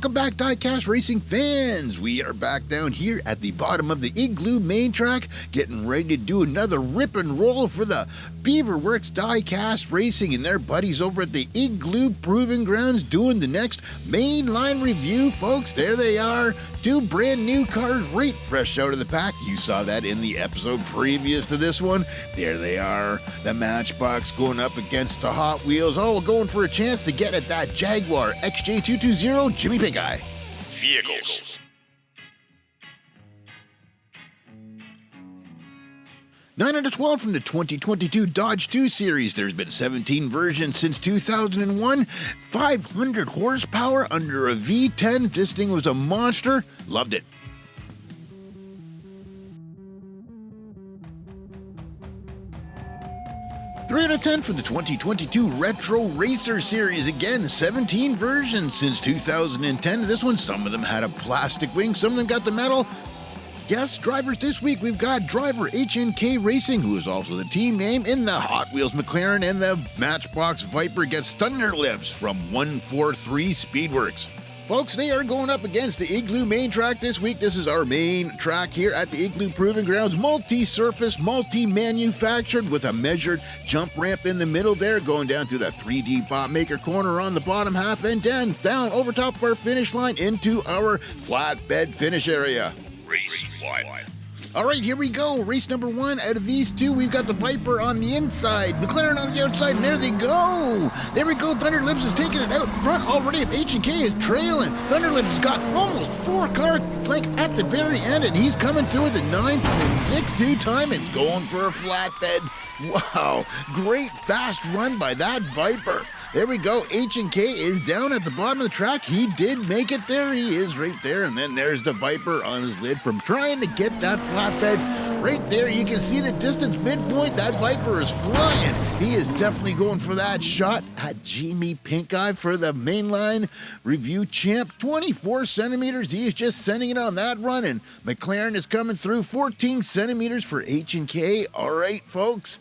Welcome back, Diecast Racing fans. We are back down here at the bottom of the Igloo main track, getting ready to do another rip and roll for the Beaverworx Diecast Racing and their buddies over at the Igloo Proving Grounds doing the next Mainline review, folks. There they are. Two brand new cars right fresh out of the pack. You saw that in the episode previous to this one. There they are. The Matchbox going up against the Hot Wheels. Oh, we're going for a chance to get at that Jaguar XJ220 Jimmy Pink Eye. Vehicles. 9 out of 12 from the 2022 Dodge 2 Series. There's been 17 versions since 2001. 500 horsepower under a V10. This thing was a monster. Loved it. Three out of 10 for the 2022 Retro Racer Series. Again, 17 versions since 2010. This one, some of them had a plastic wing, some of them got the metal. Guest drivers this week, we've got driver HNK Racing, who is also the team name in the HotWheels McLaren, and the Matchbox Viper gets Thunderlips from 143 Speedworks. Folks, they are going up against the Igloo main track this week. This is our main track here at the Igloo Proving Grounds. Multi-surface, multi-manufactured with a measured jump ramp in the middle there, going down to the 3D bot maker corner on the bottom half, and down over top of our finish line into our flatbed finish area. Race 1. All right, here we go. Race number 1. Out of these two, we've got the Viper on the inside, McLaren on the outside, and there they go. There we go. Thunderlips is taking it out front already. H&K is trailing. Thunderlips has got almost 4 cars like at the very end, and he's coming through with a 9.62 time and going for a flatbed. Wow, great fast run by that Viper. There we go. H&K is down at the bottom of the track. He did make it there. He is right there. And then there's the Viper on his lid from trying to get that flatbed. Right there, you can see the distance midpoint. That Viper is flying. He is definitely going for that shot at Jimmy Pink Eye for the Mainline review champ. 24 centimeters. He is just sending it on that run. And McLaren is coming through 14 centimeters for H&K. All right, folks.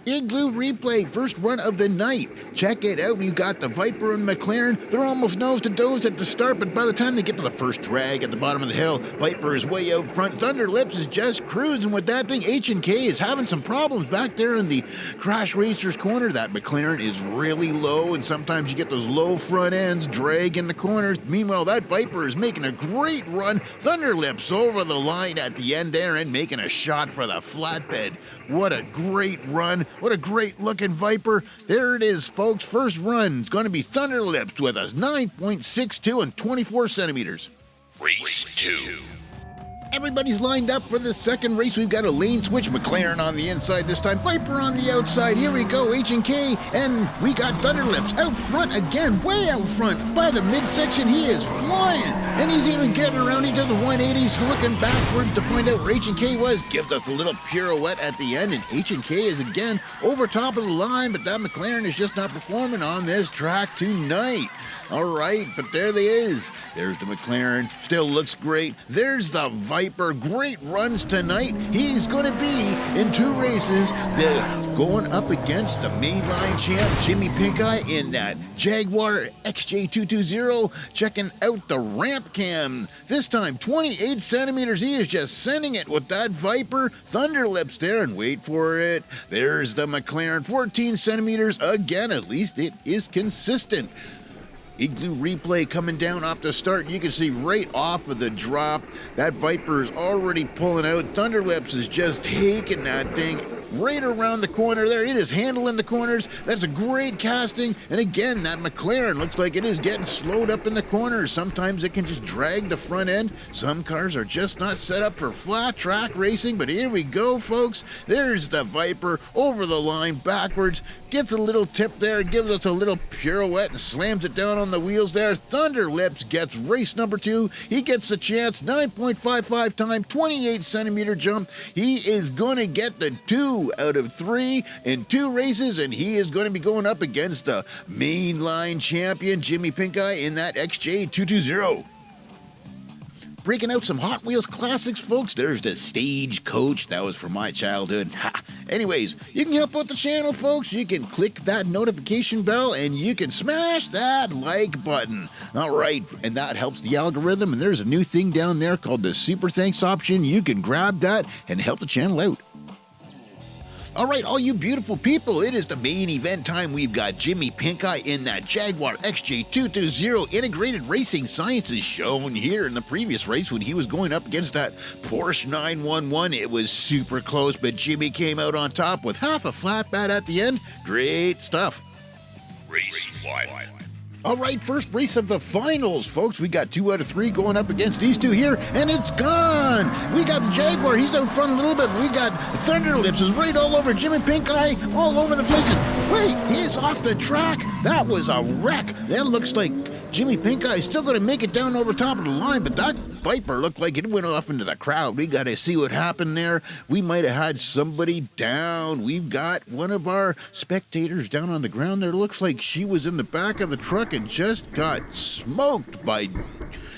Igloo replay, first run of the night. Check it out. We've got the Viper and McLaren. They're almost nose to nose at the start, but by the time they get to the first drag at the bottom of the hill, Viper is way out front. Thunderlips is just cruising with that thing. H&K is having some problems back there in the Crash Racers corner. That McLaren is really low, and sometimes you get those low front ends drag in the corners. Meanwhile, that Viper is making a great run. Thunderlips over the line at the end there and making a shot for the flatbed. What a great run. What a great looking Viper. There it is, folks. First run is going to be Thunderlips with a 9.62 and 24 centimeters. Race 2. Everybody's lined up for the second race. We've got a lane switch. McLaren on the inside this time. Viper on the outside. Here we go. H&K. And we got Thunderlips out front again. Way out front. By the midsection, he is flying. And he's even getting around into the 180s, looking backwards to find out where H&K was. Gives us a little pirouette at the end. And H&K is again over top of the line. But that McLaren is just not performing on this track tonight. All right, but there they is. There's the McLaren. Still looks great. There's the Viper. Great runs tonight. He's going to be in 2 races. Going up against the Mainline champ, Jimmy Pink Eye, in that Jaguar XJ220. Checking out the ramp cam. This time, 28 centimeters. He is just sending it with that Viper. Thunderlips there, and wait for it. There's the McLaren, 14 centimeters. Again, at least it is consistent. Igloo replay coming down off the start. You can see right off of the drop, that Viper is already pulling out. Thunderlips is just taking that thing right around the corner there. It is handling the corners. That's a great casting. And again, that McLaren looks like it is getting slowed up in the corners. Sometimes it can just drag the front end. Some cars are just not set up for flat track racing. But here we go, folks. There's the Viper over the line backwards. Gets a little tip there, gives us a little pirouette and slams it down on the wheels there. Thunderlips gets race number 2. He gets the chance, 9.55 time, 28 centimeter jump. He is going to get the 2 out of 3 in 2 races, and he is going to be going up against the Mainline champion, Jimmy Pink Eye, in that XJ220. Breaking out some Hot Wheels classics, folks. There's the Stagecoach. That was from my childhood. Ha. Anyways, you can help out the channel, folks. You can click that notification bell and you can smash that like button. All right, and that helps the algorithm. And there's a new thing down there called the Super Thanks option. You can grab that and help the channel out. All right, all you beautiful people, it is the main event time. We've got Jimmy Pinkeye in that Jaguar XJ220 Integrated Racing Sciences shown here in the previous race when he was going up against that Porsche 911. It was super close, but Jimmy came out on top with half a flatbed at the end. Great stuff. Race 1. All right, first race of the finals, folks. We got 2 out of 3 going up against these two here, and it's gone. We got the Jaguar. He's out front a little bit. We got Thunderlips is right all over Jimmy Pinkeye, all over the place. And wait, he's off the track. That was a wreck. That looks like Jimmy Pinkeye is still going to make it down over top of the line, but that Viper looked like it went off into the crowd. We got to see what happened there. We might have had somebody down. We've got one of our spectators down on the ground there. Looks like she was in the back of the truck and just got smoked by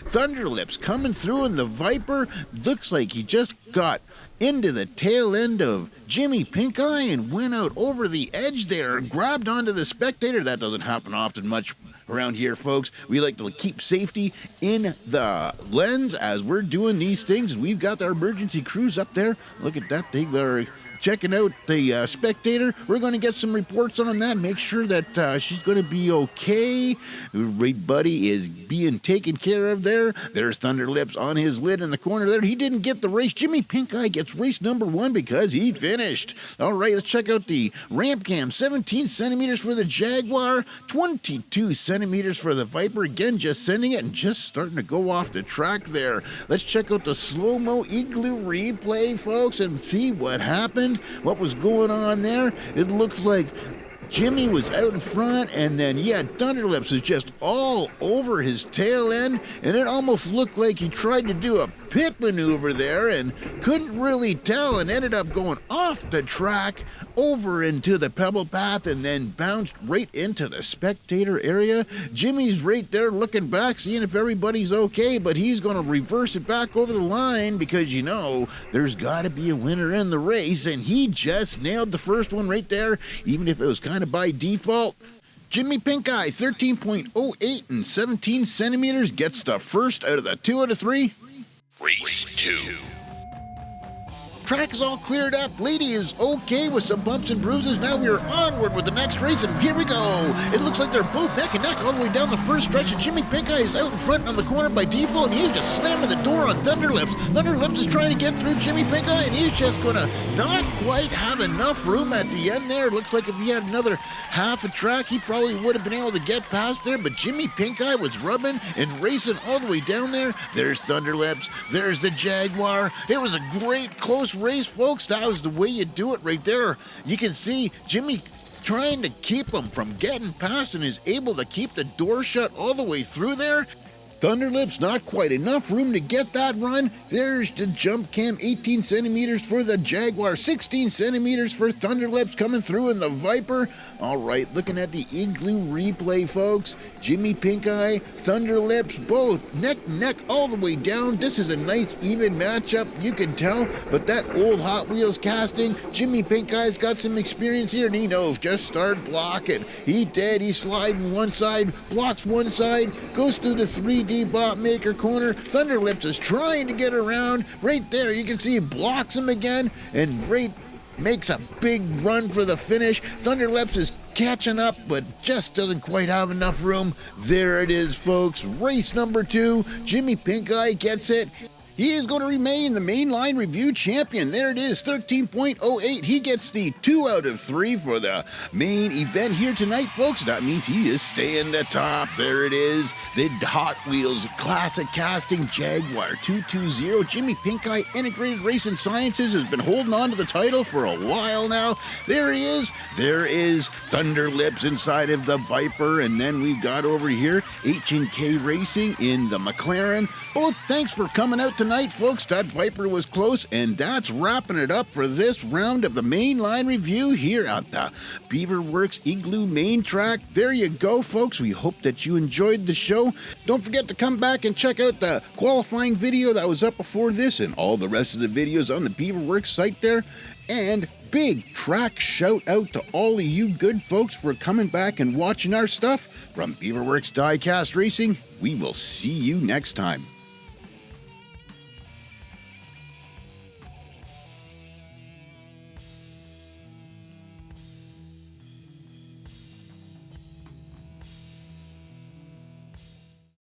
Thunderlips coming through in the Viper. Looks like he just got into the tail end of Jimmy Pinkeye and went out over the edge there and grabbed onto the spectator. That doesn't happen often much around here, folks. We like to keep safety in the lens as we're doing these things. We've got our emergency crews up there. Look at that. They are checking out the spectator. We're going to get some reports on that, make sure that she's going to be okay. Everybody is being taken care of there. There's Thunderlips on his lid in the corner there. He didn't get the race. Jimmy Pinkeye gets race number 1 because he finished. All right, let's check out the ramp cam. 17 centimeters for the Jaguar, 22 centimeters for the Viper. Again, just sending it and just starting to go off the track there. Let's check out the slow-mo igloo replay, folks, and see what happened. What was going on there? It looks like Jimmy was out in front, and then, yeah, Thunderlips is just all over his tail end, and it almost looked like he tried to do a pit maneuver there and couldn't really tell and ended up going off the track over into the pebble path and then bounced right into the spectator area. Jimmy's right there looking back, seeing if everybody's okay, but he's going to reverse it back over the line because, you know, there's got to be a winner in the race, and he just nailed the first one right there, even if it was kind of by default. Jimmy Pinkeye, 13.08 and 17 centimeters, gets the first out of the 2 out of 3. Race 2. Track is all cleared up. Lady is okay with some bumps and bruises. Now we are onward with the next race, and here we go. It looks like they're both neck and neck all the way down the first stretch, and Jimmy Pinkeye is out in front on the corner by default, and he's just slamming the door on Thunderlips. Thunderlips is trying to get through Jimmy Pinkeye, and he's just going to not quite have enough room at the end there. It looks like if he had another half a track, he probably would have been able to get past there, but Jimmy Pinkeye was rubbing and racing all the way down there. There's Thunderlips. There's the Jaguar. It was a great close race, folks. That was the way you do it right there. You can see Jimmy trying to keep him from getting past and is able to keep the door shut all the way through there. Thunderlips, not quite enough room to get that run. There's the jump cam, 18 centimeters for the Jaguar, 16 centimeters for Thunderlips coming through in the Viper. All right, looking at the igloo replay, folks. Jimmy Pinkeye, Thunderlips, both neck and neck all the way down. This is a nice even matchup, you can tell. But that old Hot Wheels casting, Jimmy Pinkeye's got some experience here, and he knows, just start blocking. He did, he's sliding one side, blocks one side, goes through the 3D bot maker corner. Thunderlips is trying to get around. Right there, you can see he blocks him again, and right makes a big run for the finish. Thunderlips is catching up, but just doesn't quite have enough room. There it is, folks. Race number 2. Jimmy Pinkeye gets it. He is going to remain the Mainline Review Champion. There it is, 13.08. He gets the 2 out of 3 for the main event here tonight, folks. That means he is staying the top. There it is, the Hot Wheels Classic Casting Jaguar 220. Jimmy Pinkeye Integrated Racing Sciences has been holding on to the title for a while now. There he is. There is Thunderlips inside of the Viper. And then we've got over here H&K Racing in the McLaren. Both thanks for coming out tonight. tonight, folks. That Viper was close, and that's wrapping it up for this round of the Mainline review here at the Beaverworx Igloo main track. There you go, folks. We hope that you enjoyed the show. Don't forget to come back and check out the qualifying video that was up before this and all the rest of the videos on the Beaverworx site there. And big track shout out to all of you good folks for coming back and watching our stuff. From Beaverworx Diecast Racing, we will see you next time.